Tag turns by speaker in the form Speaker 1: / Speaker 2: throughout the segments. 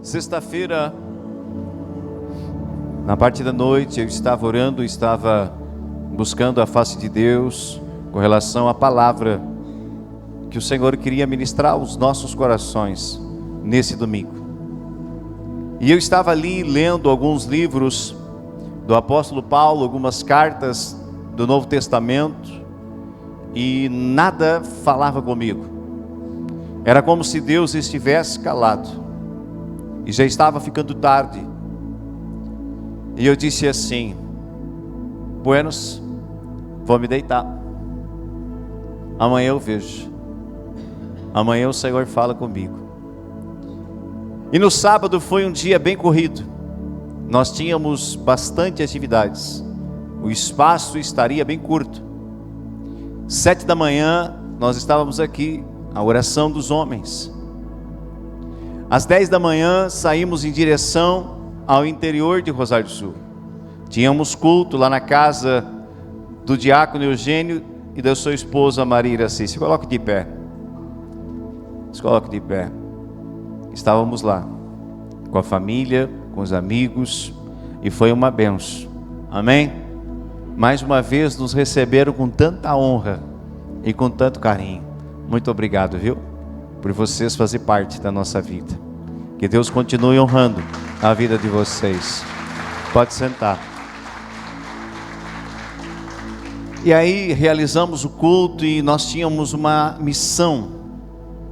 Speaker 1: Sexta-feira, na parte da noite, eu estava orando, estava buscando a face de Deus com relação à palavra que o Senhor queria ministrar aos nossos corações nesse domingo. E eu estava ali lendo alguns livros do apóstolo Paulo, algumas cartas do Novo Testamento, e nada falava comigo. Era como se Deus estivesse calado. E já estava ficando tarde. E eu disse assim: Buenos, vou me deitar. Amanhã eu vejo. Amanhã o Senhor fala comigo. E no sábado foi um dia bem corrido. Nós tínhamos bastante atividades. O espaço estaria bem curto. 7 da manhã nós estávamos aqui, a oração dos homens. Às 10 da manhã saímos em direção ao interior de Rosário do Sul. Tínhamos culto lá na casa do diácono Eugênio e da sua esposa Maria Iraci. Se coloque de pé. Se coloque de pé. Estávamos lá com a família, com os amigos, e foi uma bênção. Amém? Mais uma vez nos receberam com tanta honra e com tanto carinho. Muito obrigado, viu? Por vocês fazerem parte da nossa vida. Que Deus continue honrando a vida de vocês. Pode sentar. E aí realizamos o culto e nós tínhamos uma missão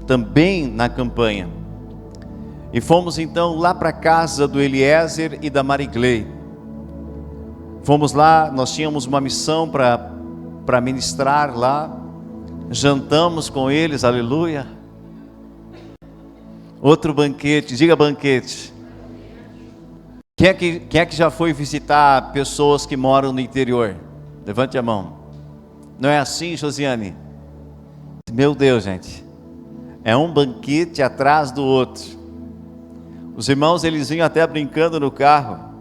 Speaker 1: também na campanha. E fomos então lá para a casa do Eliezer e da Marigley. Fomos lá, nós tínhamos uma missão para ministrar lá. Jantamos com eles, aleluia. Outro banquete, diga banquete. Quem é que já foi visitar pessoas que moram no interior? Levante a mão. Não é assim, Josiane? Meu Deus, gente. É um banquete atrás do outro. Os irmãos, eles vinham até brincando no carro,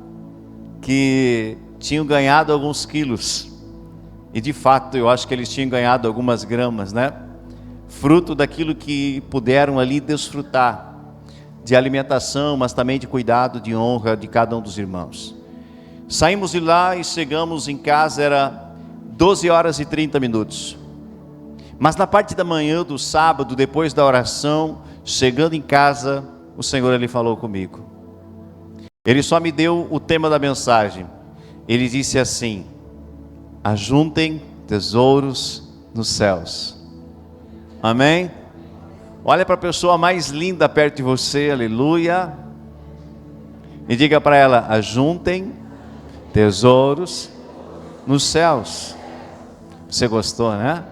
Speaker 1: que tinham ganhado alguns quilos. E de fato, eu acho que eles tinham ganhado algumas gramas, né? Fruto daquilo que puderam ali desfrutar de alimentação, mas também de cuidado, de honra de cada um dos irmãos. Saímos de lá e chegamos em casa, era 12 horas e 30 minutos. Mas na parte da manhã do sábado, depois da oração, chegando em casa, o Senhor ele falou comigo. Ele só me deu o tema da mensagem. Ele disse assim: ajuntem tesouros nos céus. Amém? Olha para a pessoa mais linda perto de você, aleluia. E diga para ela: ajuntem tesouros nos céus. Você gostou, né?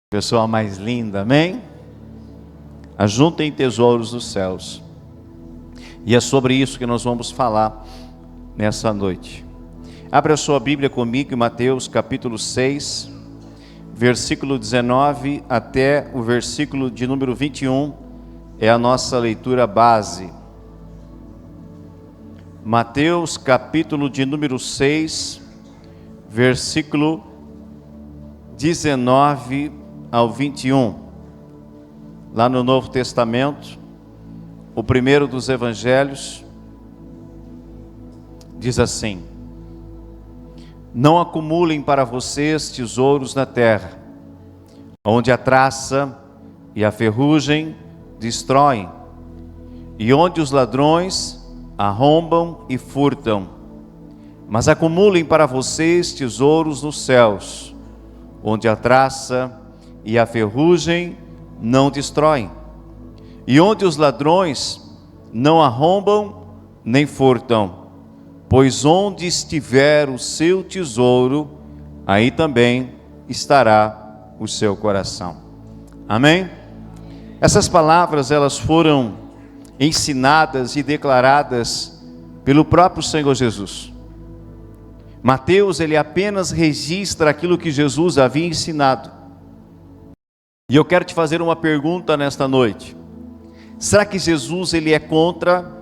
Speaker 1: Pessoa mais linda, amém? Ajuntem tesouros nos céus. E é sobre isso que nós vamos falar nessa noite. Abra a sua Bíblia comigo em Mateus capítulo 6, versículo 19 até o versículo de número 21, é a nossa leitura base. Mateus capítulo de número 6, versículo 19 ao 21. Lá no Novo Testamento, o primeiro dos evangelhos, diz assim: não acumulem para vocês tesouros na terra, onde a traça e a ferrugem destroem, e onde os ladrões arrombam e furtam. Mas acumulem para vocês tesouros nos céus, onde a traça e a ferrugem não destroem, e onde os ladrões não arrombam nem furtam. Pois onde estiver o seu tesouro, aí também estará o seu coração. Amém? Essas palavras, elas foram ensinadas e declaradas pelo próprio Senhor Jesus. Mateus, ele apenas registra aquilo que Jesus havia ensinado. E eu quero te fazer uma pergunta nesta noite. Será que Jesus, ele é contra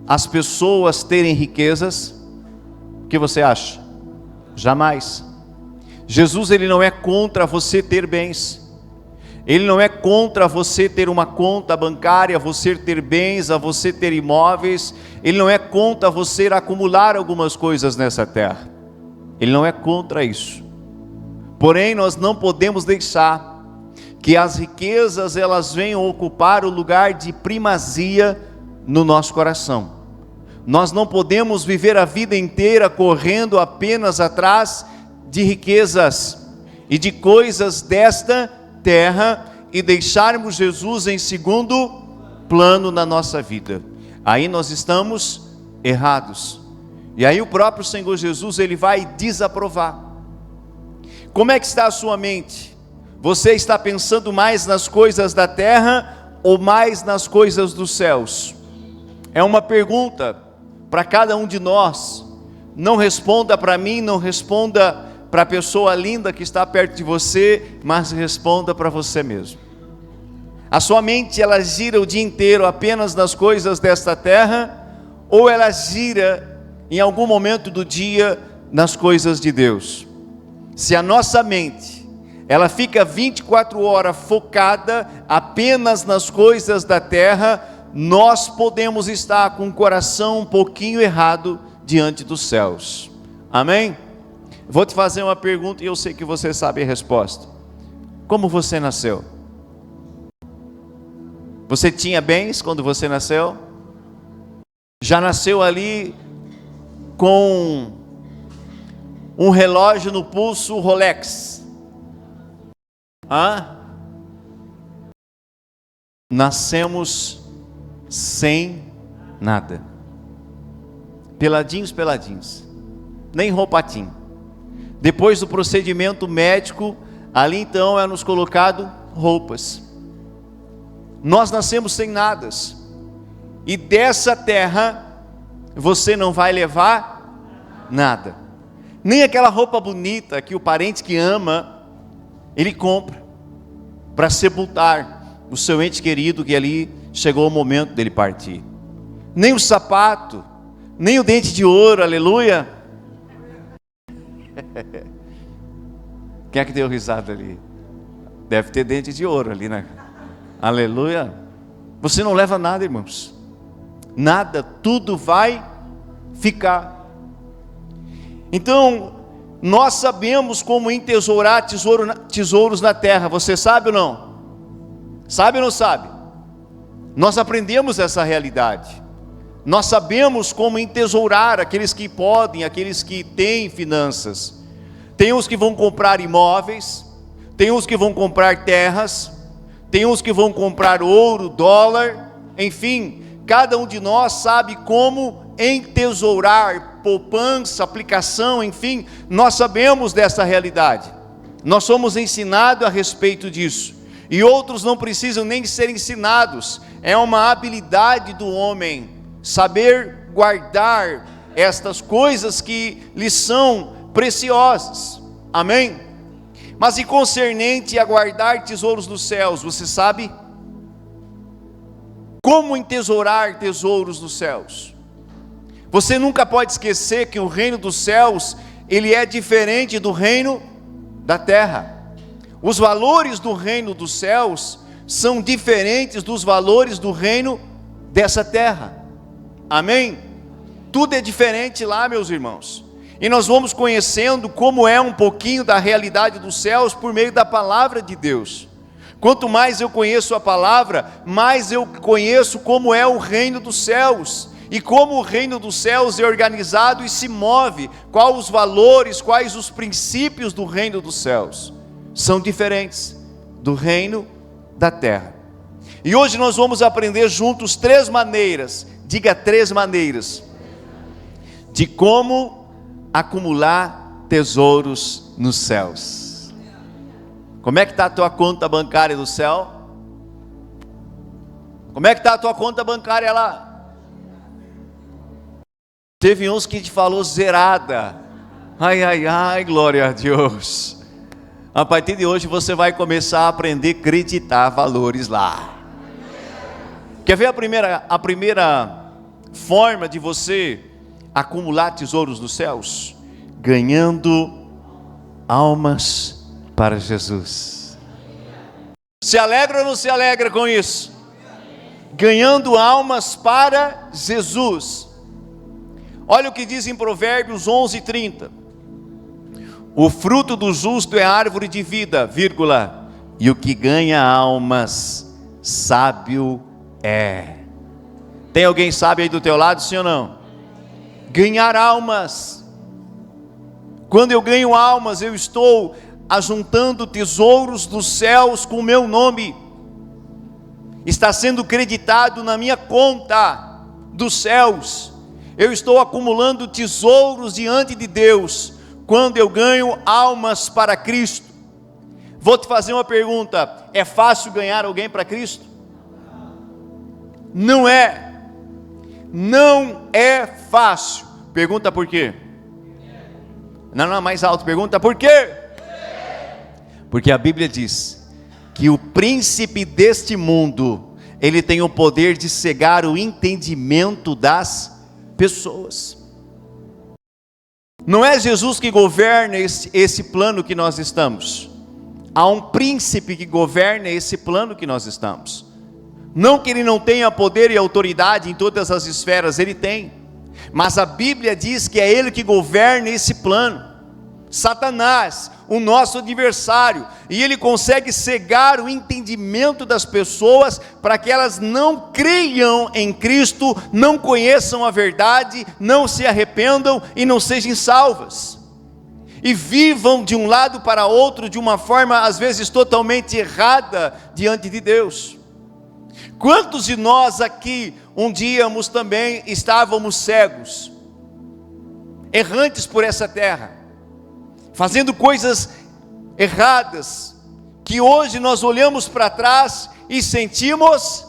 Speaker 1: as pessoas terem riquezas? O que você acha? Jamais. Jesus, ele não é contra você ter bens. Ele não é contra você ter uma conta bancária, você ter bens, a você ter imóveis. Ele não é contra você acumular algumas coisas nessa terra. Ele não é contra isso. Porém, nós não podemos deixar que as riquezas elas venham ocupar o lugar de primazia no nosso coração. Nós não podemos viver a vida inteira correndo apenas atrás de riquezas e de coisas desta terra e deixarmos Jesus em segundo plano na nossa vida. Aí nós estamos errados. E aí o próprio Senhor Jesus, ele vai desaprovar. Como é que está a sua mente? Você está pensando mais nas coisas da terra ou mais nas coisas dos céus? É uma pergunta para cada um de nós. Não responda para mim, não responda para a pessoa linda que está perto de você, mas responda para você mesmo. A sua mente, ela gira o dia inteiro apenas nas coisas desta terra, ou ela gira em algum momento do dia nas coisas de Deus? Se a nossa mente, ela fica 24 horas focada apenas nas coisas da terra, nós podemos estar com o coração um pouquinho errado diante dos céus. Amém? Vou te fazer uma pergunta e eu sei que você sabe a resposta. Como você nasceu? Você tinha bens quando você nasceu? Já nasceu ali com um relógio no pulso Rolex? Nascemos sem nada. Peladinhos. Nem roupa tinha. Depois do procedimento médico, ali então é nos colocado roupas. Nós nascemos sem nada. E dessa terra, você não vai levar nada. Nem aquela roupa bonita que o parente que ama, ele compra para sepultar o seu ente querido que ali chegou o momento dele partir. Nem o sapato, nem o dente de ouro, aleluia. Quem é que deu risada ali? Deve ter dente de ouro ali, né? Aleluia. Você não leva nada, irmãos. Nada, tudo vai ficar. Então, nós sabemos como entesourar tesouros na terra. Você sabe ou não? Sabe ou não sabe? Nós aprendemos essa realidade. Nós sabemos como entesourar aqueles que podem, aqueles que têm finanças. Tem uns que vão comprar imóveis, tem uns que vão comprar terras, tem uns que vão comprar ouro, dólar, enfim, cada um de nós sabe como entesourar, poupança, aplicação, enfim, nós sabemos dessa realidade. Nós somos ensinados a respeito disso. E outros não precisam nem ser ensinados. É uma habilidade do homem saber guardar estas coisas que lhe são preciosas. Amém? Mas e concernente a guardar tesouros nos céus, você sabe? Como entesourar tesouros nos céus? Você nunca pode esquecer que o reino dos céus, ele é diferente do reino da terra. Os valores do reino dos céus são diferentes dos valores do reino dessa terra. Amém? Tudo é diferente lá, meus irmãos. E nós vamos conhecendo como é um pouquinho da realidade dos céus por meio da palavra de Deus. Quanto mais eu conheço a palavra, mais eu conheço como é o reino dos céus. E como o reino dos céus é organizado e se move. Quais os valores, quais os princípios do reino dos céus. São diferentes do reino da terra. E hoje nós vamos aprender juntos 3 maneiras, diga 3 maneiras, de como acumular tesouros nos céus. Como é que está a tua conta bancária do céu? Como é que está a tua conta bancária lá? Teve uns que te falou zerada. Ai, glória a Deus. A partir de hoje você vai começar a aprender a acreditar valores lá. Quer ver a primeira forma de você acumular tesouros nos céus? Ganhando almas para Jesus. Se alegra ou não se alegra com isso? Ganhando almas para Jesus. Olha o que diz em Provérbios 11:30. O fruto do justo é árvore de vida, vírgula, e o que ganha almas, sábio é. Tem alguém sábio aí do teu lado, sim ou não? Ganhar almas. Quando eu ganho almas, eu estou ajuntando tesouros dos céus com o meu nome. Está sendo creditado na minha conta dos céus. Eu estou acumulando tesouros diante de Deus quando eu ganho almas para Cristo. Vou te fazer uma pergunta: é fácil ganhar alguém para Cristo? Não é. Não é fácil. Pergunta por quê? Não, mais alto. Pergunta por quê? Porque a Bíblia diz que o príncipe deste mundo, ele tem o poder de cegar o entendimento das pessoas. Não é Jesus que governa esse plano que nós estamos. Há um príncipe que governa esse plano que nós estamos. Não que ele não tenha poder e autoridade em todas as esferas, ele tem. Mas a Bíblia diz que é ele que governa esse plano. Satanás, o nosso adversário, e ele consegue cegar o entendimento das pessoas para que elas não creiam em Cristo, não conheçam a verdade, não se arrependam e não sejam salvas, e vivam de um lado para outro de uma forma às vezes totalmente errada diante de Deus. Quantos de nós aqui um dia também estávamos cegos, errantes por essa terra, fazendo coisas erradas, que hoje nós olhamos para trás e sentimos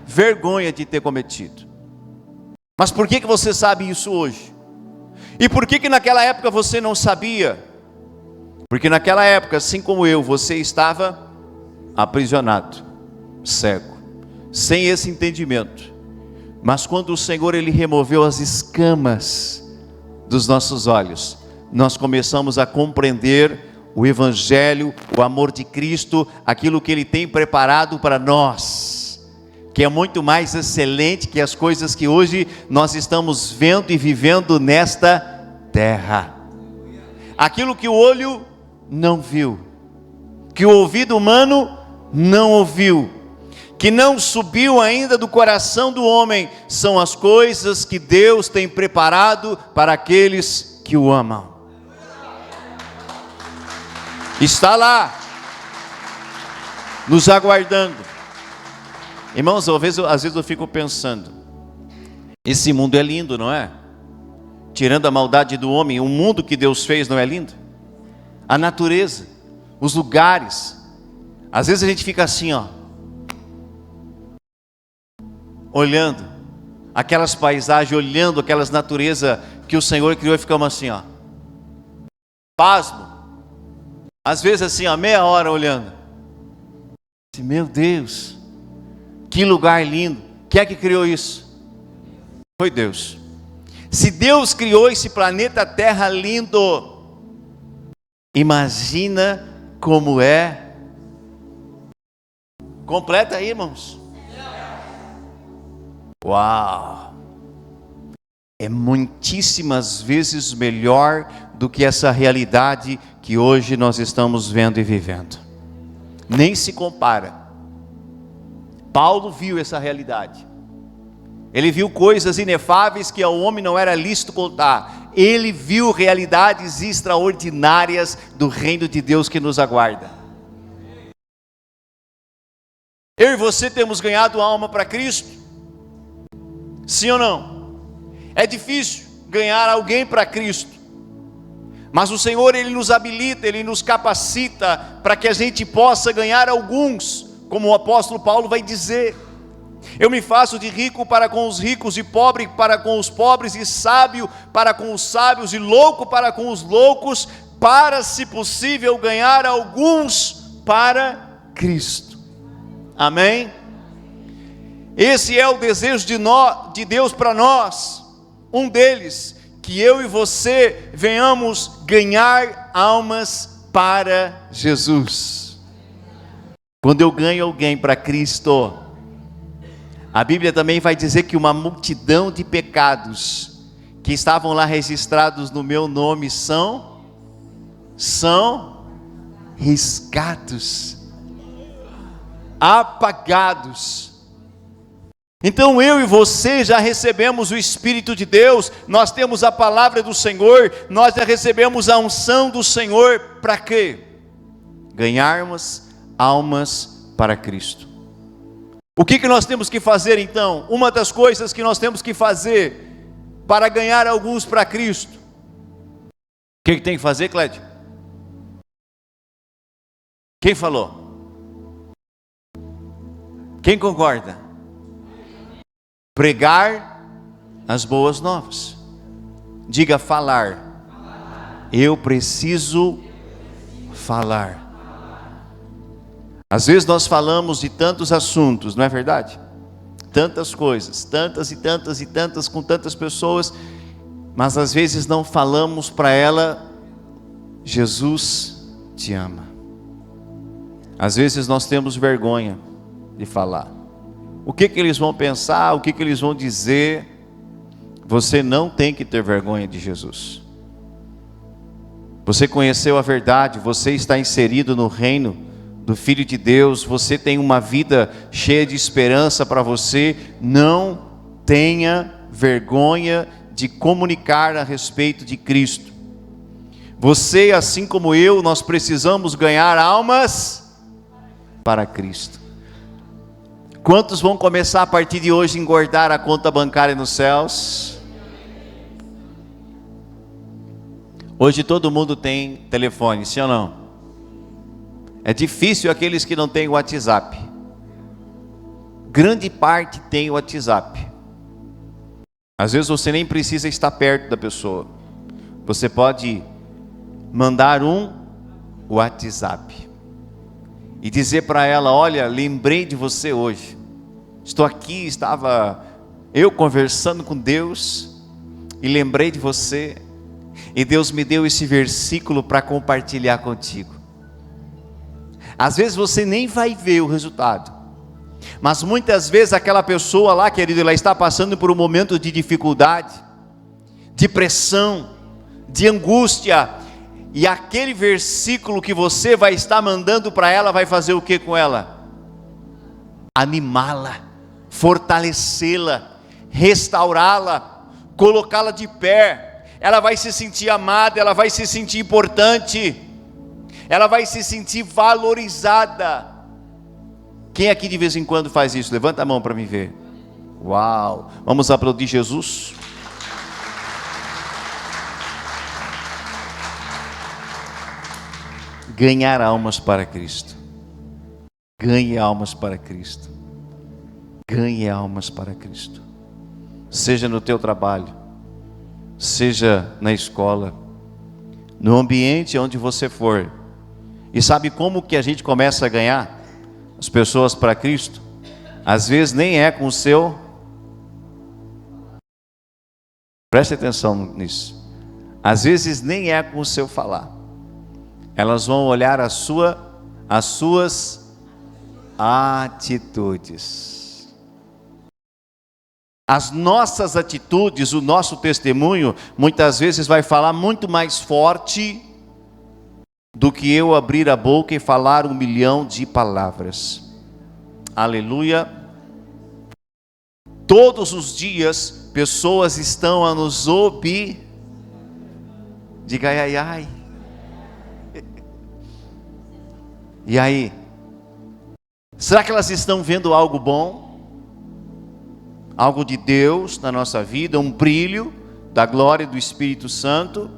Speaker 1: vergonha de ter cometido. Mas por que você sabe isso hoje? E por que naquela época você não sabia? Porque naquela época, assim como eu, você estava aprisionado, cego, sem esse entendimento. Mas quando o Senhor ele removeu as escamas dos nossos olhos, nós começamos a compreender o Evangelho, o amor de Cristo, aquilo que Ele tem preparado para nós, que é muito mais excelente que as coisas que hoje nós estamos vendo e vivendo nesta terra. Aquilo que o olho não viu, que o ouvido humano não ouviu, que não subiu ainda do coração do homem, são as coisas que Deus tem preparado para aqueles que o amam. Está lá, nos aguardando. Irmãos, às vezes eu fico pensando, esse mundo é lindo, não é? Tirando a maldade do homem, o mundo que Deus fez não é lindo? A natureza, os lugares. Às vezes a gente fica assim, olhando aquelas paisagens, olhando aquelas naturezas que o Senhor criou, e ficamos assim, pasmo. Às vezes assim, meia hora olhando. Meu Deus, que lugar lindo. Quem é que criou isso? Foi Deus. Se Deus criou esse planeta Terra lindo, imagina como é. Completa aí, irmãos. Uau! É muitíssimas vezes melhor do que essa realidade que hoje nós estamos vendo e vivendo. Nem se compara. Paulo viu essa realidade. Ele viu coisas inefáveis que ao homem não era lícito contar. Ele viu realidades extraordinárias do reino de Deus que nos aguarda. Eu e você temos ganhado alma para Cristo? Sim ou não? É difícil ganhar alguém para Cristo, mas o Senhor ele nos habilita, ele nos capacita para que a gente possa ganhar alguns, como o apóstolo Paulo vai dizer: eu me faço de rico para com os ricos, e pobre para com os pobres, e sábio para com os sábios, e louco para com os loucos, para, se possível, ganhar alguns para Cristo. Amém? Esse é o desejo de Deus para nós. Um deles, que eu e você venhamos ganhar almas para Jesus. Quando eu ganho alguém para Cristo, a Bíblia também vai dizer que uma multidão de pecados que estavam lá registrados no meu nome são riscados, apagados. Então eu e você já recebemos o Espírito de Deus, nós temos a palavra do Senhor, nós já recebemos a unção do Senhor, para quê? Ganharmos almas para Cristo. O que nós temos que fazer então? Uma das coisas que nós temos que fazer para ganhar alguns para Cristo. O que tem que fazer, Clédio? Quem falou? Quem concorda? Pregar as boas novas. Diga falar. Eu preciso falar. Às vezes nós falamos de tantos assuntos, não é verdade? Tantas coisas, tantas e tantas e tantas, com tantas pessoas, mas às vezes não falamos para ela: Jesus te ama. Às vezes nós temos vergonha de falar. O que eles vão pensar, o que eles vão dizer? Você não tem que ter vergonha de Jesus. Você conheceu a verdade, você está inserido no reino do Filho de Deus, você tem uma vida cheia de esperança para você. Não tenha vergonha de comunicar a respeito de Cristo. Você, assim como eu, nós precisamos ganhar almas para Cristo. Quantos vão começar a partir de hoje a engordar a conta bancária nos céus? Hoje todo mundo tem telefone, sim ou não? É difícil aqueles que não têm o WhatsApp. Grande parte tem o WhatsApp. Às vezes você nem precisa estar perto da pessoa. Você pode mandar um WhatsApp e dizer para ela: olha, lembrei de você hoje. Estou aqui, estava eu conversando com Deus e lembrei de você. E Deus me deu esse versículo para compartilhar contigo. Às vezes você nem vai ver o resultado, mas muitas vezes aquela pessoa lá, querido, ela está passando por um momento de dificuldade, de pressão, de angústia, e aquele versículo que você vai estar mandando para ela vai fazer o que com ela? Animá-la, fortalecê-la, restaurá-la, colocá-la de pé. Ela vai se sentir amada, ela vai se sentir importante, ela vai se sentir valorizada. Quem aqui de vez em quando faz isso? Levanta a mão para me ver. Uau! Vamos aplaudir Jesus. Ganhar almas para Cristo. Ganhe almas para Cristo. Ganhe almas para Cristo. Seja no teu trabalho, seja na escola, no ambiente onde você for. E sabe como que a gente começa a ganhar as pessoas para Cristo? Às vezes nem é com o seu... Preste atenção nisso. Às vezes nem é com o seu falar. Elas vão olhar as suas atitudes. As nossas atitudes, o nosso testemunho, muitas vezes vai falar muito mais forte do que eu abrir a boca e falar 1 milhão de palavras. Aleluia. Todos os dias, pessoas estão a nos ouvir. Diga ai, ai, ai. E aí? Será que elas estão vendo algo bom? Algo de Deus na nossa vida, um brilho da glória do Espírito Santo?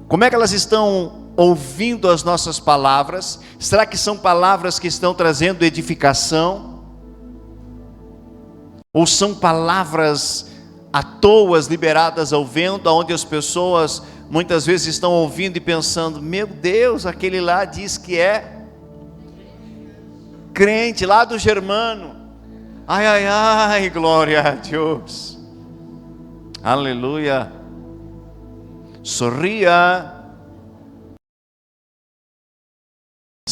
Speaker 1: Como é que elas estão ouvindo as nossas palavras? Será que são palavras que estão trazendo edificação? Ou são palavras à toa liberadas ao vento, onde as pessoas muitas vezes estão ouvindo e pensando: meu Deus, aquele lá diz que é crente lá do Germano. Ai, ai, ai, glória a Deus. Aleluia. Sorria.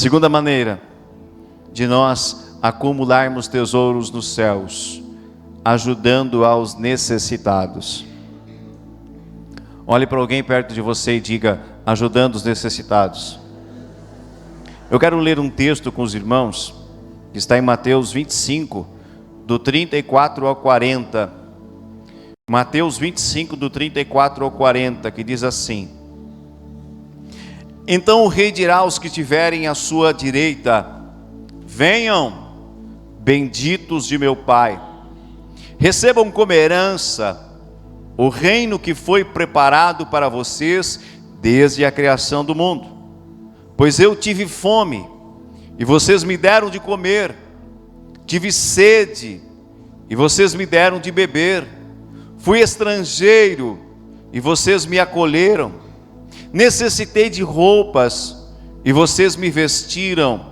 Speaker 1: Segunda maneira de nós acumularmos tesouros nos céus, ajudando aos necessitados. Olhe para alguém perto de você e diga: ajudando os necessitados. Eu quero ler um texto com os irmãos, que está em Mateus 25, do 34 ao 40. Mateus 25, do 34 ao 40, que diz assim: Então o rei dirá aos que tiverem à sua direita: venham, benditos de meu Pai, recebam como herança o reino que foi preparado para vocês desde a criação do mundo. Pois eu tive fome, e vocês me deram de comer, tive sede, e vocês me deram de beber, fui estrangeiro, e vocês me acolheram, necessitei de roupas, e vocês me vestiram,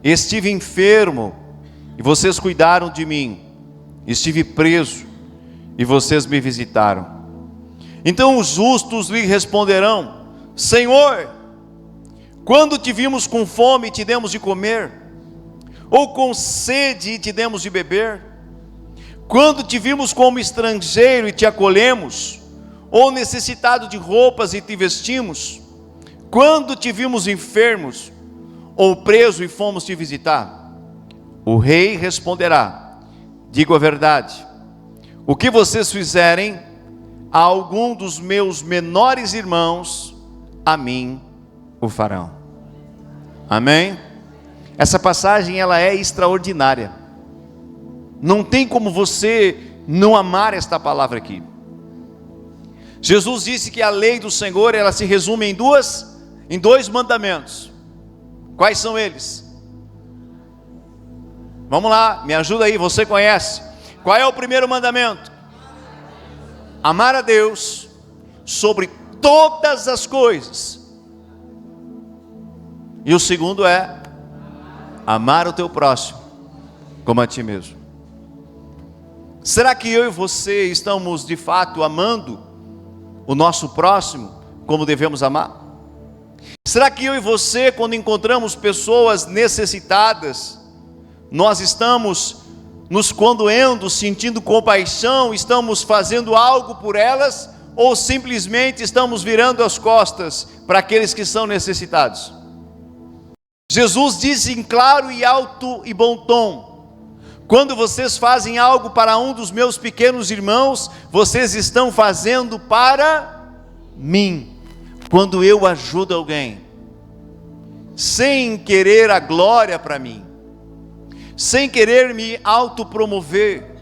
Speaker 1: estive enfermo, e vocês cuidaram de mim, estive preso, e vocês me visitaram. Então os justos lhe responderão: Senhor, quando te vimos com fome e te demos de comer, ou com sede e te demos de beber? Quando te vimos como estrangeiro e te acolhemos, ou necessitado de roupas e te vestimos? Quando te vimos enfermos, ou preso e fomos te visitar? O rei responderá: digo a verdade, o que vocês fizerem a algum dos meus menores irmãos, a mim o farão. Amém? Essa passagem, ela é extraordinária. Não tem como você não amar esta palavra aqui. Jesus disse que a lei do Senhor, ela se resume em dois mandamentos. Quais são eles? Vamos lá, me ajuda aí, você conhece. Qual é o primeiro mandamento? Amar a Deus sobre todas as coisas. E o segundo é amar o teu próximo como a ti mesmo. Será que eu e você estamos de fato amando o nosso próximo como devemos amar? Será que eu e você, quando encontramos pessoas necessitadas, nós estamos nos condoendo, sentindo compaixão, estamos fazendo algo por elas, ou simplesmente estamos virando as costas para aqueles que são necessitados? Jesus disse em claro e alto e bom tom: quando vocês fazem algo para um dos meus pequenos irmãos, vocês estão fazendo para mim. Quando eu ajudo alguém, sem querer a glória para mim, sem querer me autopromover,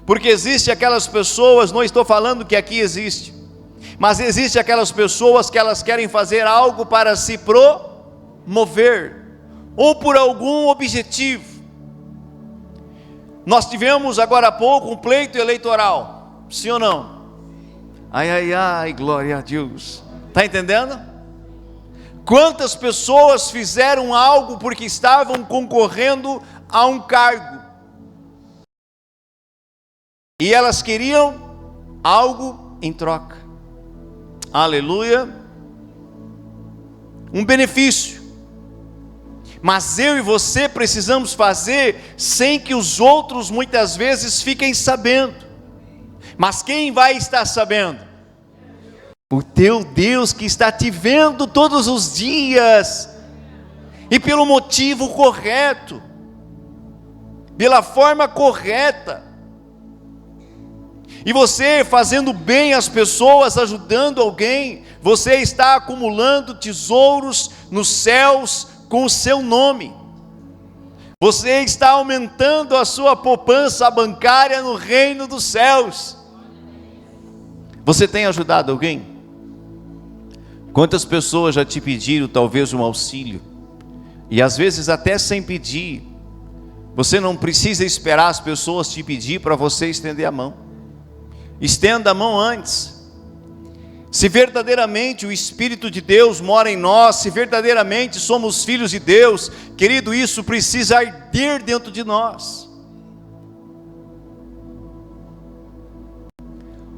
Speaker 1: porque existe aquelas pessoas, não estou falando que aqui existe, mas existe aquelas pessoas que elas querem fazer algo para se promover, ou por algum objetivo. Nós tivemos agora há pouco um pleito eleitoral, sim ou não? Ai, ai, ai, glória a Deus. Está entendendo? Quantas pessoas fizeram algo porque estavam concorrendo a um cargo, e elas queriam algo em troca. Aleluia. Um benefício. Mas eu e você precisamos fazer sem que os outros muitas vezes fiquem sabendo. Mas quem vai estar sabendo? O teu Deus, que está te vendo todos os dias, e pelo motivo correto, pela forma correta. E você fazendo bem às pessoas, ajudando alguém, você está acumulando tesouros nos céus com o seu nome. Você está aumentando a sua poupança bancária no reino dos céus. Você tem ajudado alguém? Quantas pessoas já te pediram talvez um auxílio, e às vezes até sem pedir? Você não precisa esperar as pessoas te pedir para você estender a mão. Estenda a mão antes. Se verdadeiramente o Espírito de Deus mora em nós, se verdadeiramente somos filhos de Deus, querido, isso precisa arder dentro de nós.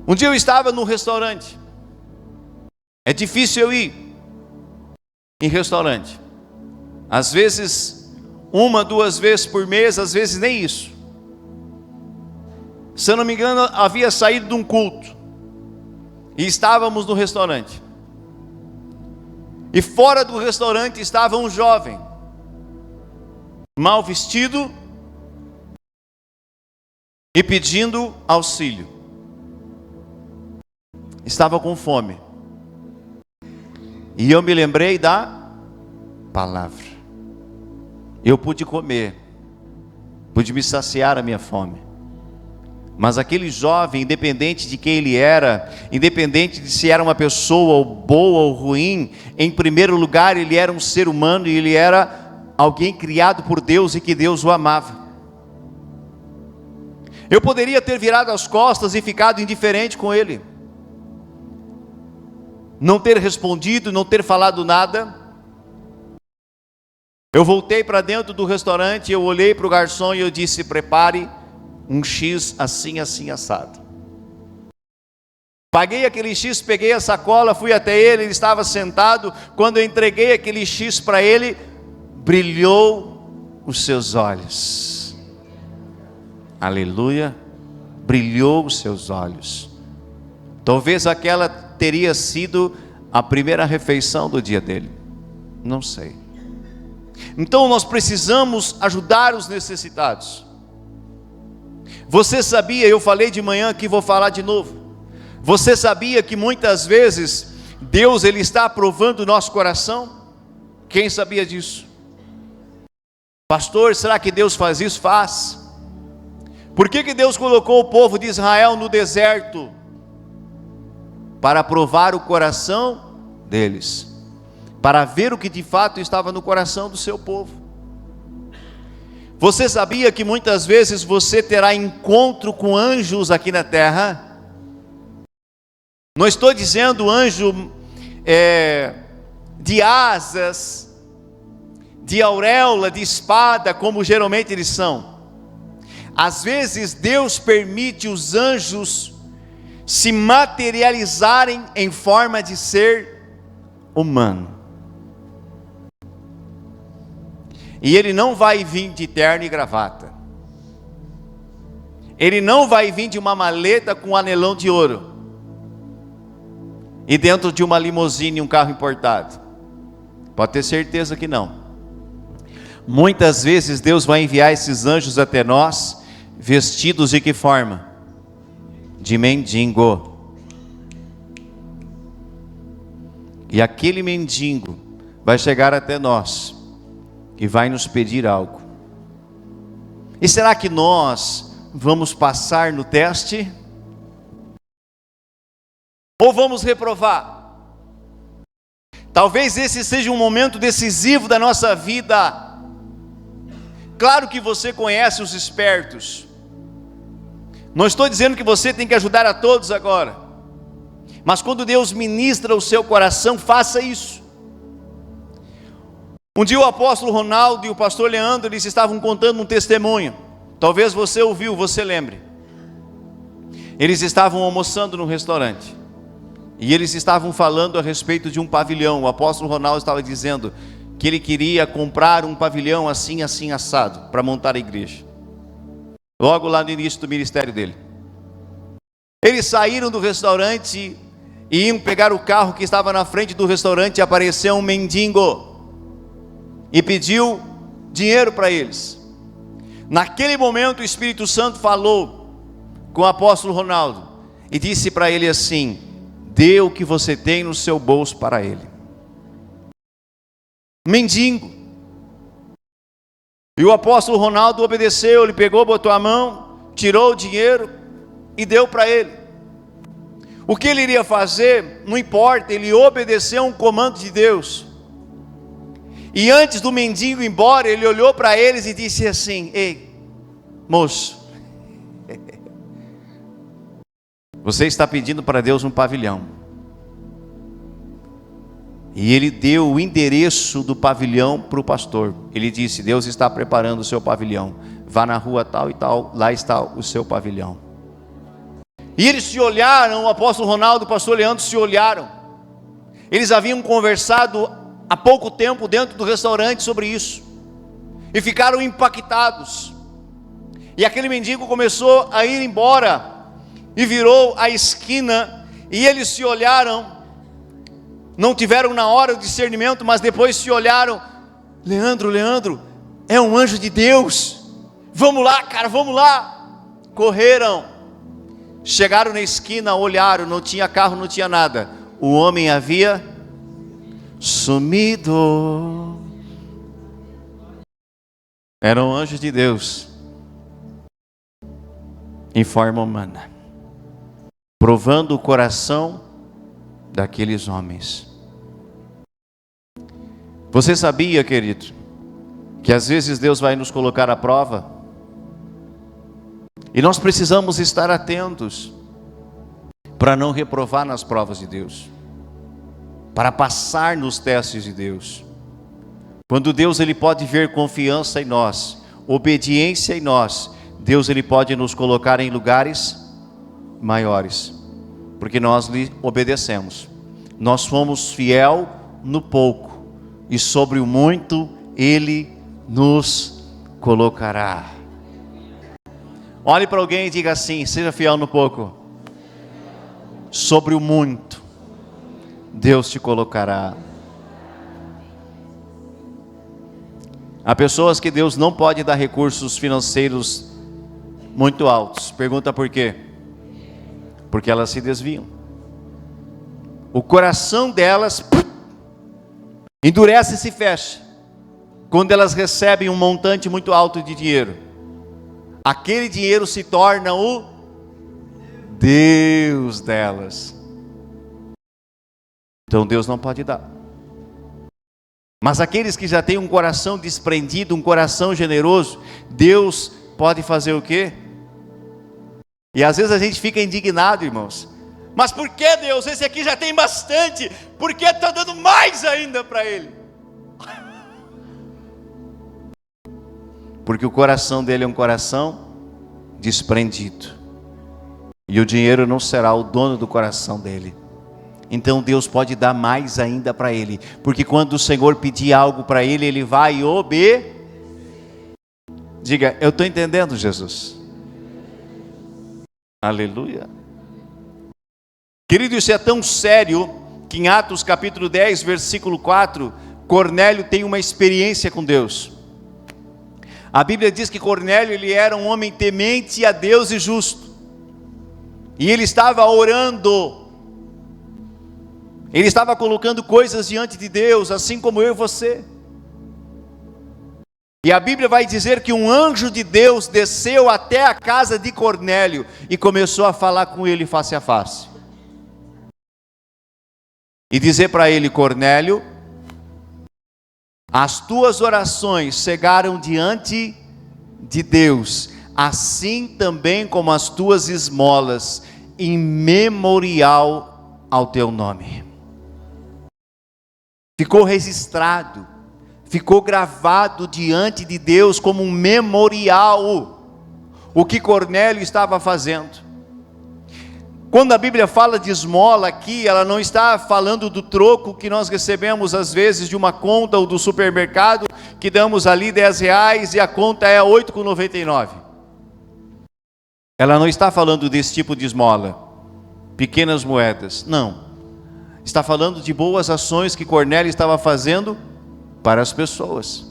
Speaker 1: Um dia eu estava num restaurante. É difícil eu ir em restaurante. Às vezes, 1, 2 vezes por mês, às vezes nem isso. Se eu não me engano, havia saído de um culto. E estávamos no restaurante. E fora do restaurante estava um jovem, mal vestido, e pedindo auxílio. Estava com fome. E eu me lembrei da palavra. Eu pude comer, pude me saciar a minha fome. Mas aquele jovem, independente de quem ele era, independente de se era uma pessoa boa ou ruim, em primeiro lugar ele era um ser humano e ele era alguém criado por Deus e que Deus o amava. Eu poderia ter virado as costas e ficado indiferente com ele, não ter respondido, não ter falado nada. Eu voltei para dentro do restaurante, eu olhei para o garçom e eu disse: prepare um X assim, assim, assado. Paguei aquele X, peguei a sacola, fui até ele, ele estava sentado. Quando eu entreguei aquele X para ele, brilhou os seus olhos. Aleluia, brilhou os seus olhos. Talvez aquela teria sido a primeira refeição do dia dele, não sei. Então nós precisamos ajudar os necessitados. Você sabia, eu falei de manhã aqui, vou falar de novo. Você sabia que muitas vezes Deus ele está provando o nosso coração? Quem sabia disso? Pastor, será que Deus faz isso? Faz. Por que Deus colocou o povo de Israel no deserto? Para provar o coração deles, para ver o que de fato estava no coração do seu povo. Você sabia que muitas vezes você terá encontro com anjos aqui na terra? Não estou dizendo anjo de asas, de auréola, de espada, como geralmente eles são. Às vezes Deus permite os anjos se materializarem em forma de ser humano. E ele não vai vir de terno e gravata. Ele não vai vir de uma maleta com um anelão de ouro. E dentro de uma limusine, um carro importado. Pode ter certeza que não. Muitas vezes Deus vai enviar esses anjos até nós, vestidos de que forma? De mendigo. E aquele mendigo vai chegar até nós e vai nos pedir algo. E será que nós vamos passar no teste? Ou vamos reprovar? Talvez esse seja um momento decisivo da nossa vida. Claro que você conhece os espertos. Não estou dizendo que você tem que ajudar a todos agora. Mas quando Deus ministra o seu coração, faça isso. Um dia o apóstolo Ronaldo e o pastor Leandro, eles estavam contando um testemunho. Talvez você ouviu, você lembre. Eles estavam almoçando num restaurante. E eles estavam falando a respeito de um pavilhão. O apóstolo Ronaldo estava dizendo que ele queria comprar um pavilhão assim, assim, assado, para montar a igreja. Logo lá no início do ministério dele. Eles saíram do restaurante e iam pegar o carro que estava na frente do restaurante, e apareceu um mendigo e pediu dinheiro para eles. Naquele momento o Espírito Santo falou com o apóstolo Ronaldo e disse para ele assim: dê o que você tem no seu bolso para ele. Mendigo. E o apóstolo Ronaldo obedeceu, ele pegou, botou a mão, tirou o dinheiro e deu para ele. O que ele iria fazer, não importa, ele obedeceu um comando de Deus. E antes do mendigo ir embora, ele olhou para eles e disse assim: ei, moço, você está pedindo para Deus um pavilhão. E ele deu o endereço do pavilhão para o pastor. Ele disse: Deus está preparando o seu pavilhão. Vá na rua tal e tal, lá está o seu pavilhão. E eles se olharam, o apóstolo Ronaldo e o pastor Leandro se olharam. Eles haviam conversado há pouco tempo dentro do restaurante sobre isso, e ficaram impactados. E aquele mendigo começou a ir embora, e virou a esquina, e eles se olharam, não tiveram na hora o discernimento, mas depois se olharam: Leandro, é um anjo de Deus, vamos lá, cara, vamos lá. Correram, chegaram na esquina, olharam, não tinha carro, não tinha nada, o homem havia sumido. Era um anjo de Deus, em forma humana, provando o coração daqueles homens. Você sabia, querido, que às vezes Deus vai nos colocar à prova, e nós precisamos estar atentos para não reprovar nas provas de Deus, para passar nos testes de Deus. Quando Deus ele pode ver confiança em nós, obediência em nós, Deus ele pode nos colocar em lugares maiores, porque nós lhe obedecemos. Nós fomos fiel no pouco, e sobre o muito ele nos colocará. Olhe para alguém e diga assim: seja fiel no pouco, sobre o muito Deus te colocará. Há pessoas que Deus não pode dar recursos financeiros muito altos. Pergunta por quê? Porque elas se desviam. O coração delas endurece e se fecha quando elas recebem um montante muito alto de dinheiro. Aquele dinheiro se torna o Deus delas. Então Deus não pode dar. Mas aqueles que já têm um coração desprendido, um coração generoso, Deus pode fazer o quê? E às vezes a gente fica indignado, irmãos. Mas por que, Deus? Esse aqui já tem bastante, por que está dando mais ainda para ele? Porque o coração dele é um coração desprendido, e o dinheiro não será o dono do coração dele. Então Deus pode dar mais ainda para ele, porque quando o Senhor pedir algo para ele, ele vai Diga: eu estou entendendo, Jesus. Aleluia. Querido, isso é tão sério que em Atos capítulo 10, versículo 4, Cornélio tem uma experiência com Deus. A Bíblia diz que Cornélio ele era um homem temente a Deus e justo, e ele estava orando, ele estava colocando coisas diante de Deus, assim como eu e você. E a Bíblia vai dizer que um anjo de Deus desceu até a casa de Cornélio e começou a falar com ele face a face, e dizer para ele: Cornélio, as tuas orações chegaram diante de Deus, assim também como as tuas esmolas, em memorial ao teu nome. Ficou registrado, ficou gravado diante de Deus como um memorial o que Cornélio estava fazendo. Quando a Bíblia fala de esmola aqui, ela não está falando do troco que nós recebemos às vezes de uma conta ou do supermercado, que damos ali R$10 e a conta é R$8,99. Ela não está falando desse tipo de esmola, pequenas moedas, não. Está falando de boas ações que Cornélio estava fazendo para as pessoas.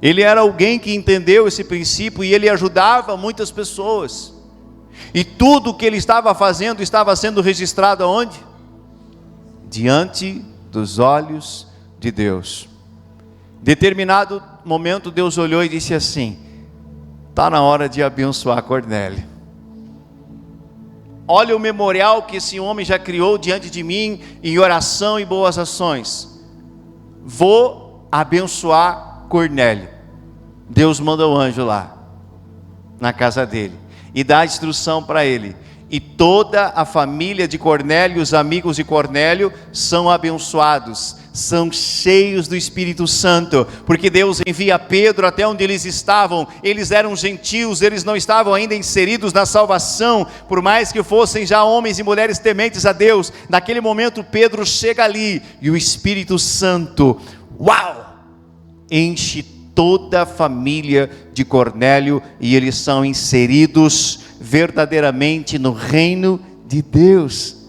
Speaker 1: Ele era alguém que entendeu esse princípio e ele ajudava muitas pessoas. E tudo o que ele estava fazendo estava sendo registrado aonde? Diante dos olhos de Deus. Determinado momento Deus olhou e disse assim: está na hora de abençoar Cornélio. Olha o memorial que esse homem já criou diante de mim, em oração e boas ações. Vou abençoar Cornélio. Deus manda o anjo lá, na casa dele, e dá a instrução para ele. E toda a família de Cornélio, os amigos de Cornélio, são abençoados. são cheios do Espírito Santo, porque Deus envia Pedro até onde eles estavam. Eles eram gentios, eles não estavam ainda inseridos na salvação, por mais que fossem já homens e mulheres tementes a Deus. Naquele momento Pedro chega ali, e o Espírito Santo, uau, enche toda a família de Cornélio, e eles são inseridos verdadeiramente no reino de Deus.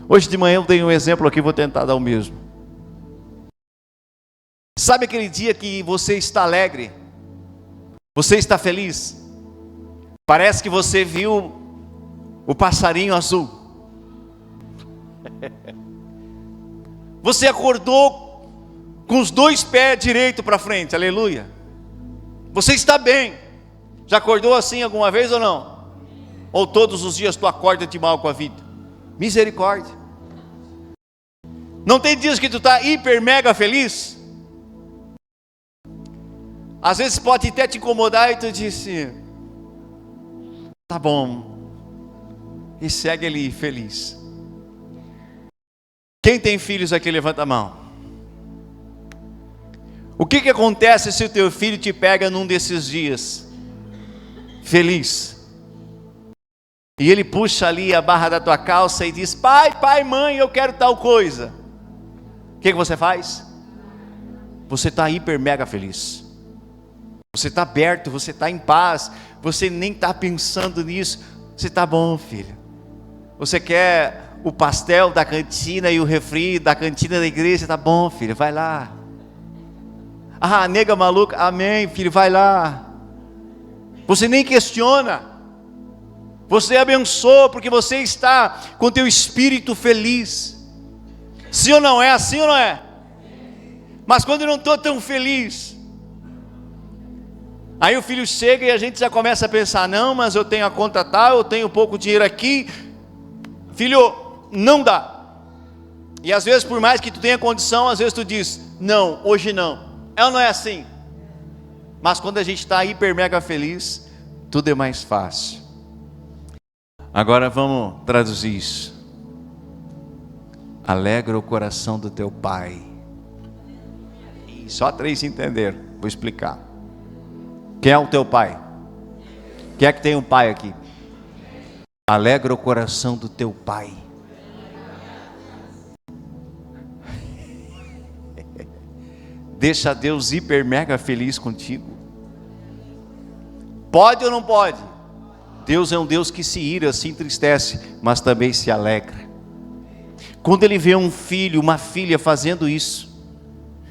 Speaker 1: Hoje de manhã eu dei um exemplo aqui, vou tentar dar o mesmo. Sabe aquele dia que você está alegre? Você está feliz? Parece que você viu o passarinho azul. Você acordou com os 2 pés direito para frente, aleluia. Você está bem. Já acordou assim alguma vez ou não? Ou todos os dias tu acorda de mal com a vida? Misericórdia. Não tem dias que tu está hiper mega feliz? Às vezes pode até te incomodar e tu disse, tá bom, e segue ali feliz. Quem tem filhos aqui, levanta a mão. O que acontece se o teu filho te pega num desses dias feliz? E ele puxa ali a barra da tua calça e diz, pai, mãe, eu quero tal coisa. O que você faz? Você está hiper mega feliz. Você está aberto, você está em paz. Você nem está pensando nisso. Você está bom, filho. Você quer o pastel da cantina e o refri da cantina da igreja? Está bom, filho, vai lá. Ah, nega maluca, amém, filho, vai lá. Você nem questiona. Você abençoa porque você está com teu espírito feliz. Sim ou não é? Assim ou não é? Mas quando eu não estou tão feliz, aí o filho chega e a gente já começa a pensar, não, mas eu tenho a conta tal, eu tenho pouco dinheiro aqui. Filho, não dá. E às vezes por mais que tu tenha condição, às vezes tu diz, não, hoje não. É ou não é assim? Mas quando a gente está hiper mega feliz, tudo é mais fácil. Agora vamos traduzir isso. Alegra o coração do teu pai. Só 3 entenderam, vou explicar. Quem é o teu pai? Quem é que tem um pai aqui? Alegra o coração do teu pai. Deixa Deus hiper mega feliz contigo. Pode ou não pode? Deus é um Deus que se ira, se entristece, mas também se alegra. Quando ele vê um filho, uma filha fazendo isso,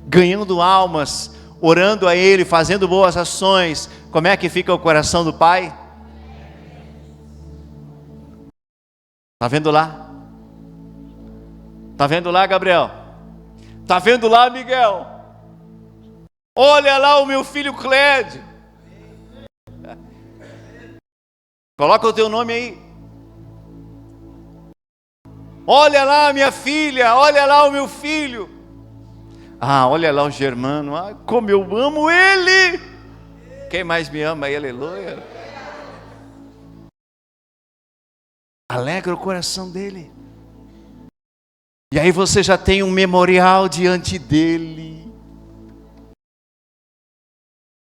Speaker 1: ganhando almas, orando a ele, fazendo boas ações, como é que fica o coração do pai? Está vendo lá? Está vendo lá, Gabriel? Está vendo lá, Miguel? Olha lá o meu filho Clédio. Coloca o teu nome aí. Olha lá minha filha, olha lá o meu filho. Ah, olha lá o Germano, ah, como eu amo ele. Quem mais me ama aí, aleluia. Alegra o coração dele. E aí você já tem um memorial diante dele.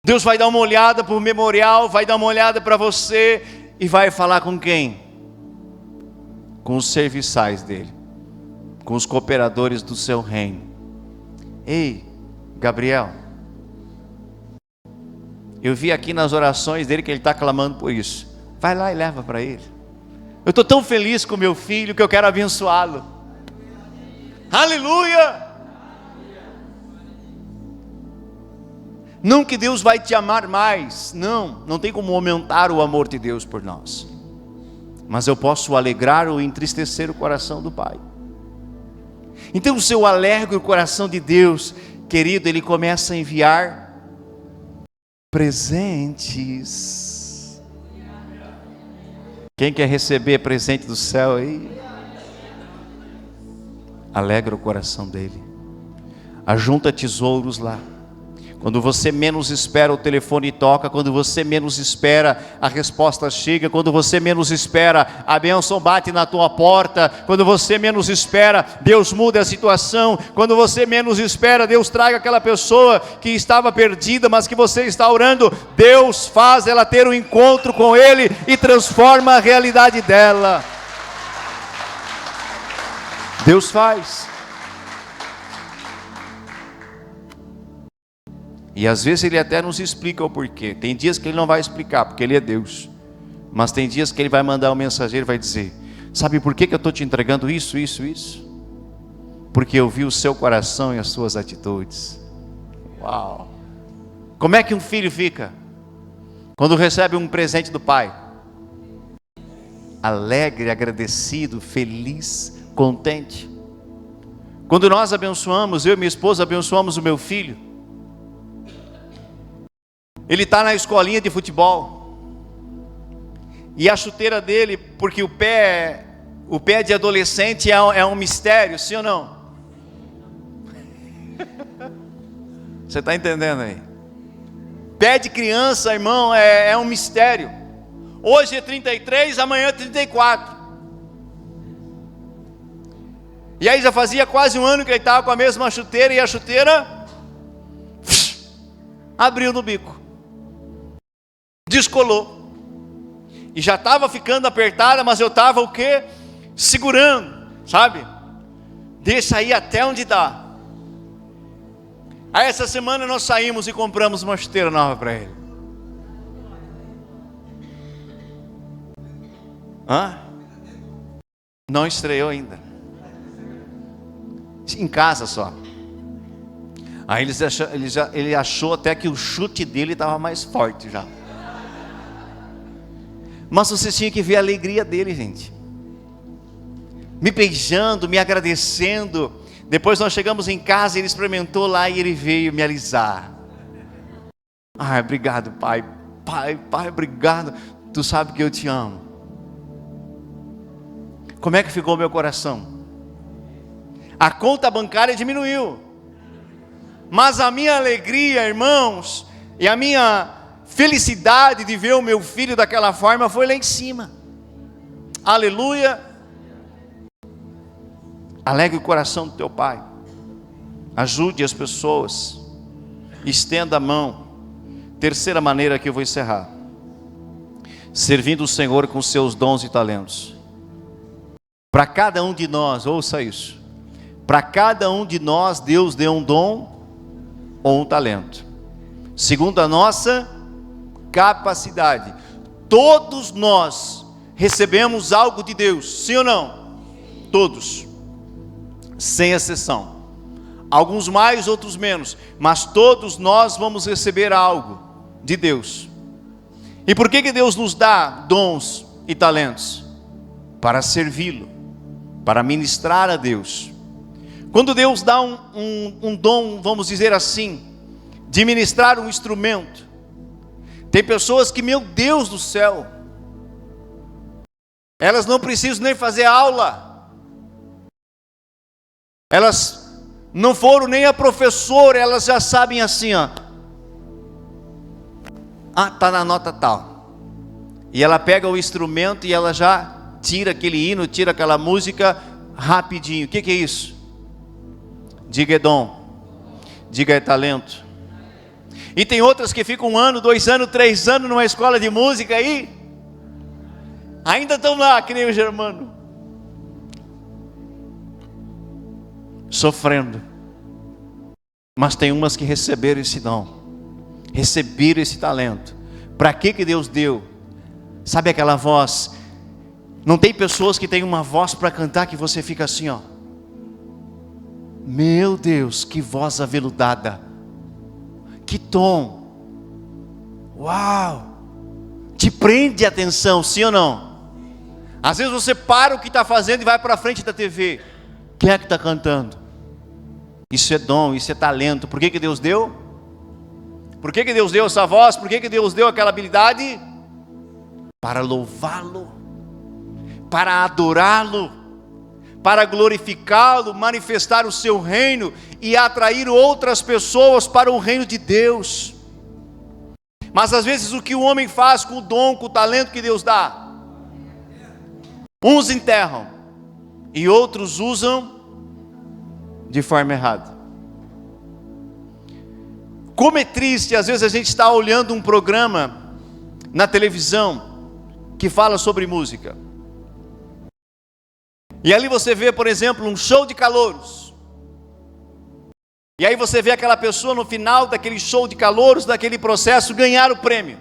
Speaker 1: Deus vai dar uma olhada para o memorial, vai dar uma olhada para você e vai falar com quem? Com os serviçais dele, com os cooperadores do seu reino. Ei, Gabriel, eu vi aqui nas orações dele que ele está clamando por isso. Vai lá e leva para ele. Eu estou tão feliz com meu filho que eu quero abençoá-lo. Aleluia! Não que Deus vai te amar mais, não tem como aumentar o amor de Deus por nós. Mas eu posso alegrar ou entristecer o coração do Pai. Então se eu alegro o coração de Deus, querido, Ele começa a enviar presentes. Quem quer receber presente do céu aí? Alegra o coração dele. Ajunta tesouros lá. Quando você menos espera, o telefone toca. Quando você menos espera, a resposta chega. Quando você menos espera, a bênção bate na tua porta. Quando você menos espera, Deus muda a situação. Quando você menos espera, Deus traga aquela pessoa que estava perdida, mas que você está orando. Deus faz ela ter um encontro com Ele e transforma a realidade dela. Deus faz. E às vezes Ele até nos explica o porquê. Tem dias que Ele não vai explicar, porque Ele é Deus. Mas tem dias que Ele vai mandar um mensageiro e vai dizer: sabe por que eu estou te entregando isso? Porque eu vi o seu coração e as suas atitudes. Uau! Como é que um filho fica quando recebe um presente do pai? Alegre, agradecido, feliz, contente. Quando nós abençoamos, eu e minha esposa abençoamos o meu filho, ele está na escolinha de futebol, e a chuteira dele, porque o pé de adolescente é um mistério, sim ou não? Você está entendendo aí? Pé de criança, irmão, é um mistério. Hoje é 33, amanhã é 34. E aí já fazia quase um ano que ele estava com a mesma chuteira, e a chuteira abriu no bico, descolou, e já estava ficando apertada, mas eu estava o quê? Segurando, sabe? Deixa aí até onde dá. Aí essa semana nós saímos e compramos uma chuteira nova para ele. Não estreou ainda. Em casa só. Aí ele achou até que o chute dele estava mais forte já. Mas você tinha que ver a alegria dele, gente. Me beijando, me agradecendo. Depois nós chegamos em casa, ele experimentou lá e ele veio me alisar. Ai, obrigado, pai. Pai, obrigado. Tu sabe que eu te amo. Como é que ficou meu coração? A conta bancária diminuiu, mas a minha alegria, irmãos, e a minha felicidade de ver o meu filho daquela forma foi lá em cima. Aleluia. Alegre o coração do teu pai. Ajude as pessoas. Estenda a mão. Terceira maneira que eu vou encerrar: servindo o Senhor com seus dons e talentos. Para cada um de nós, ouça isso, para cada um de nós Deus deu um dom ou um talento, segundo a nossa capacidade. Todos nós recebemos algo de Deus, sim ou não? Todos, sem exceção. Alguns mais, outros menos, mas todos nós vamos receber algo de Deus. E por que Deus nos dá dons e talentos? Para servi-lo, para ministrar a Deus. Quando Deus dá um dom, vamos dizer assim, de ministrar um instrumento, tem pessoas que, meu Deus do céu, elas não precisam nem fazer aula, elas não foram nem a professora, elas já sabem assim, ó. Está na nota tal. E ela pega o instrumento e ela já tira aquele hino, tira aquela música rapidinho. O que é isso? Diga é dom, diga é talento. E tem outras que ficam 1 ano, 2 anos, 3 anos numa escola de música aí, ainda estão lá, que nem o Germano, sofrendo. Mas tem umas que receberam esse dom, receberam esse talento. Para que Deus deu? Sabe aquela voz? Não tem pessoas que têm uma voz para cantar que você fica assim, ó. Meu Deus, que voz aveludada, que tom, uau, te prende a atenção, sim ou não? Às vezes você para o que está fazendo e vai para frente da TV. Quem é que está cantando? Isso é dom, isso é talento. Por que Deus deu? Por que Deus deu essa voz? Por que Deus deu aquela habilidade? Para louvá-lo, para adorá-lo, para glorificá-lo, manifestar o seu reino e atrair outras pessoas para o reino de Deus. Mas às vezes o que o homem faz com o dom, com o talento que Deus dá? Uns enterram e outros usam de forma errada. Como é triste, às vezes a gente está olhando um programa na televisão que fala sobre música. E ali você vê, por exemplo, um show de calouros. E aí você vê aquela pessoa no final daquele show de calouros, daquele processo, ganhar o prêmio.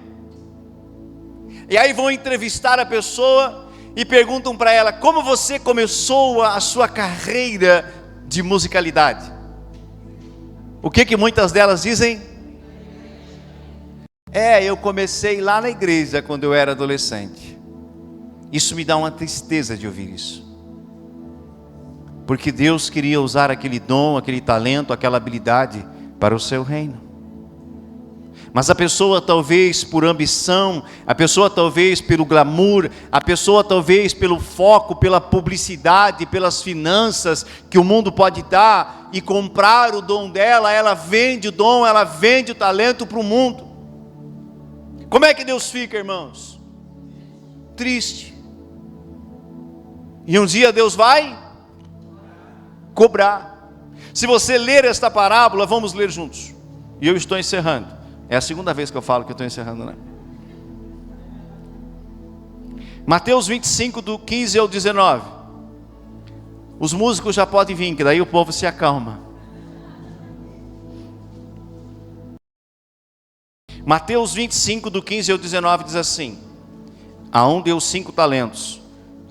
Speaker 1: E aí vão entrevistar a pessoa e perguntam para ela: como você começou a sua carreira de musicalidade? O que muitas delas dizem? Eu comecei lá na igreja quando eu era adolescente. Isso me dá uma tristeza de ouvir isso. Porque Deus queria usar aquele dom, aquele talento, aquela habilidade para o seu reino. Mas a pessoa talvez por ambição, a pessoa talvez pelo glamour, a pessoa talvez pelo foco, pela publicidade, pelas finanças que o mundo pode dar e comprar o dom dela, ela vende o dom, ela vende o talento para o mundo. Como é que Deus fica, irmãos? Triste. E um dia Deus vai cobrar. Se você ler esta parábola, vamos ler juntos. E eu estou encerrando. É a segunda vez que eu falo que eu estou encerrando, né? Mateus 25, do 15 ao 19. Os músicos já podem vir, que daí o povo se acalma. Mateus 25, do 15 ao 19 diz assim: a um deu 5 talentos,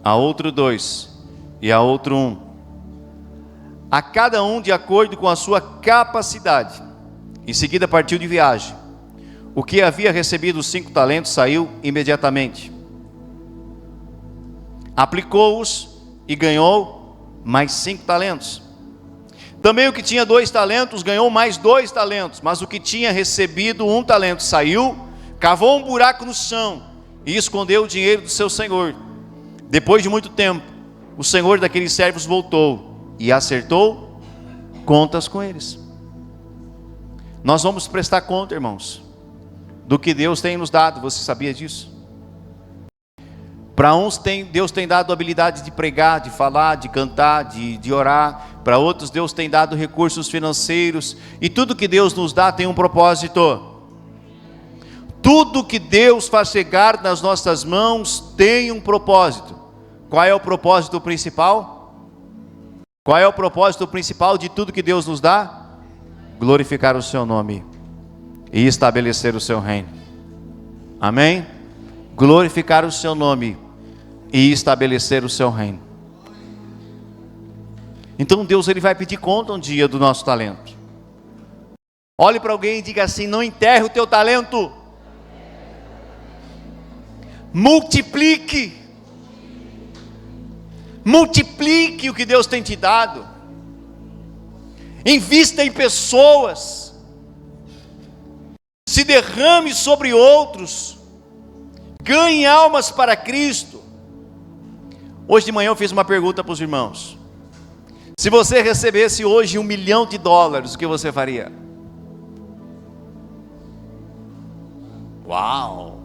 Speaker 1: a outro 2, e a outro 1. A cada um de acordo com a sua capacidade. Em seguida partiu de viagem. O que havia recebido os 5 talentos saiu imediatamente. Aplicou-os e ganhou mais 5 talentos. Também o que tinha 2 talentos ganhou mais 2 talentos. Mas o que tinha recebido 1 talento saiu, cavou um buraco no chão e escondeu o dinheiro do seu senhor. Depois de muito tempo, o senhor daqueles servos voltou e acertou contas com eles. Nós vamos prestar conta, irmãos, do que Deus tem nos dado. Você sabia disso? Para uns Deus tem dado a habilidade de pregar, de falar, de cantar, de orar. Para outros Deus tem dado recursos financeiros. E tudo que Deus nos dá tem um propósito. Tudo que Deus faz chegar nas nossas mãos tem um propósito. Qual é o propósito principal? Qual é o propósito principal de tudo que Deus nos dá? Glorificar o seu nome e estabelecer o seu reino. Amém? Glorificar o seu nome e estabelecer o seu reino. Então Deus ele vai pedir conta um dia do nosso talento. Olhe para alguém e diga assim: não enterre o teu talento. Multiplique. Multiplique o que Deus tem te dado. Invista em pessoas. Se derrame sobre outros. Ganhe almas para Cristo. Hoje de manhã eu fiz uma pergunta para os irmãos. Se você recebesse hoje $1 milhão, o que você faria? Uau!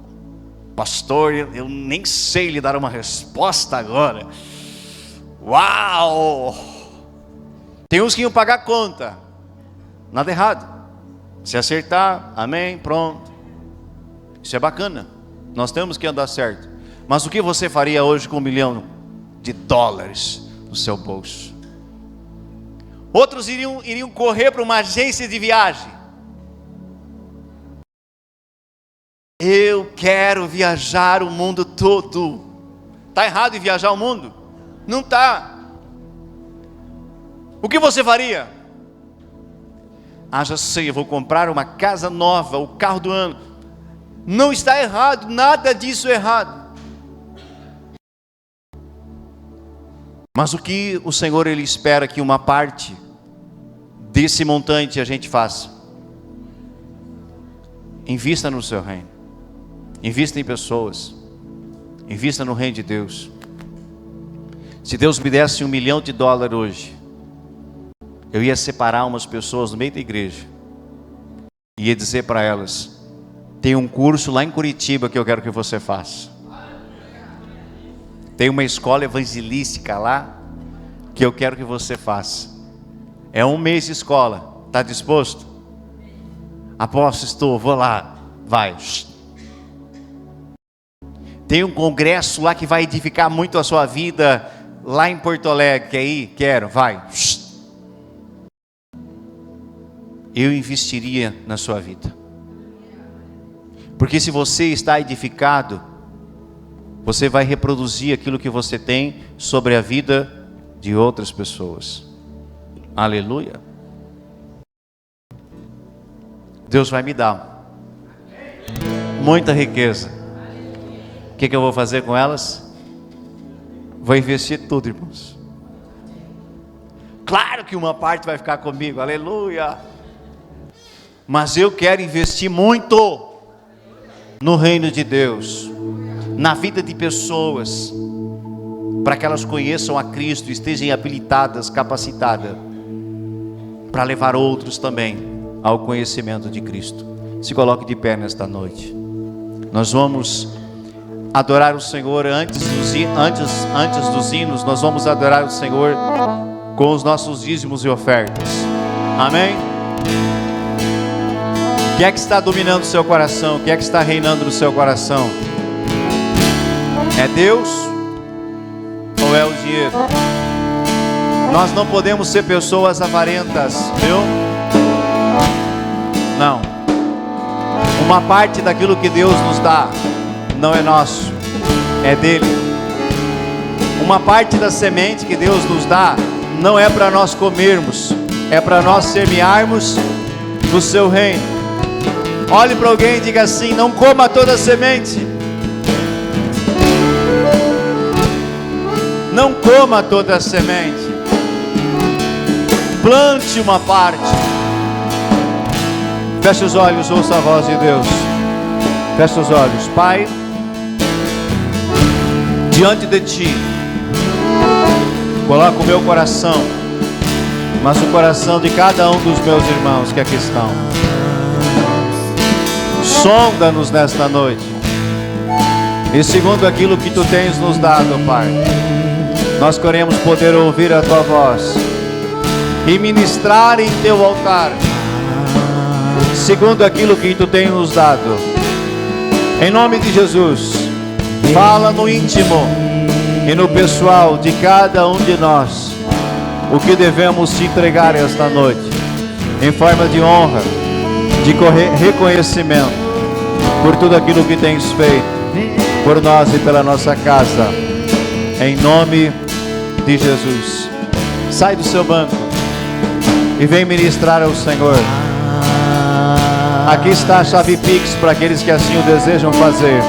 Speaker 1: Pastor, eu nem sei lhe dar uma resposta agora. Uau! Tem uns que iam pagar conta. Nada errado. Se acertar, amém, pronto. Isso é bacana. Nós temos que andar certo. Mas o que você faria hoje com $1 milhão no seu bolso? Outros iriam correr para uma agência de viagem. Eu quero viajar o mundo todo. Está errado em viajar o mundo? Não está. O que você faria? Já sei, eu vou comprar uma casa nova, o carro do ano. Não está errado, nada disso é errado. Mas o que o Senhor ele espera que uma parte desse montante a gente faça? Invista no seu reino. Invista em pessoas. Invista no reino de Deus. Se Deus me desse $1 milhão hoje, eu ia separar umas pessoas no meio da igreja e ia dizer para elas: tem um curso lá em Curitiba que eu quero que você faça. Tem uma escola evangelística lá que eu quero que você faça. É 1 mês de escola. Está disposto? Apóstolo, estou, vou lá. Vai. Tem um congresso lá que vai edificar muito a sua vida lá em Porto Alegre. Quer ir? Quero. Vai. Eu investiria na sua vida. Porque se você está edificado, você vai reproduzir aquilo que você tem sobre a vida de outras pessoas. Aleluia. Deus vai me dar muita riqueza. O que eu vou fazer com elas? Vou investir tudo, irmãos. Claro que uma parte vai ficar comigo, aleluia. Mas eu quero investir muito no reino de Deus, na vida de pessoas, para que elas conheçam a Cristo e estejam habilitadas, capacitadas, para levar outros também ao conhecimento de Cristo. Se coloque de pé nesta noite. Nós vamos adorar o Senhor antes dos hinos. Nós vamos adorar o Senhor com os nossos dízimos e ofertas. Amém? O que é que está dominando o seu coração? O que é que está reinando no seu coração? É Deus ou é o dinheiro? Nós não podemos ser pessoas avarentas, viu? Não. Uma parte daquilo que Deus nos dá não é nosso, é dele. Uma parte da semente que Deus nos dá não é para nós comermos, é para nós semearmos no seu reino. Olhe para alguém e diga assim: não coma toda a semente. Não coma toda a semente. Plante uma parte. Feche os olhos, ouça a voz de Deus. Feche os olhos. Pai, diante de Ti, coloco o meu coração, mas o coração de cada um dos meus irmãos que aqui estão. Sonda-nos nesta noite. E segundo aquilo que Tu tens nos dado, Pai, nós queremos poder ouvir a Tua voz e ministrar em Teu altar, segundo aquilo que Tu tens nos dado. Em nome de Jesus, fala no íntimo e no pessoal de cada um de nós o que devemos Te entregar esta noite, em forma de honra, de reconhecimento por tudo aquilo que tens feito por nós e pela nossa casa, em nome de Jesus. Sai do seu banco e vem ministrar ao Senhor. Aqui está a chave Pix para aqueles que assim o desejam fazer.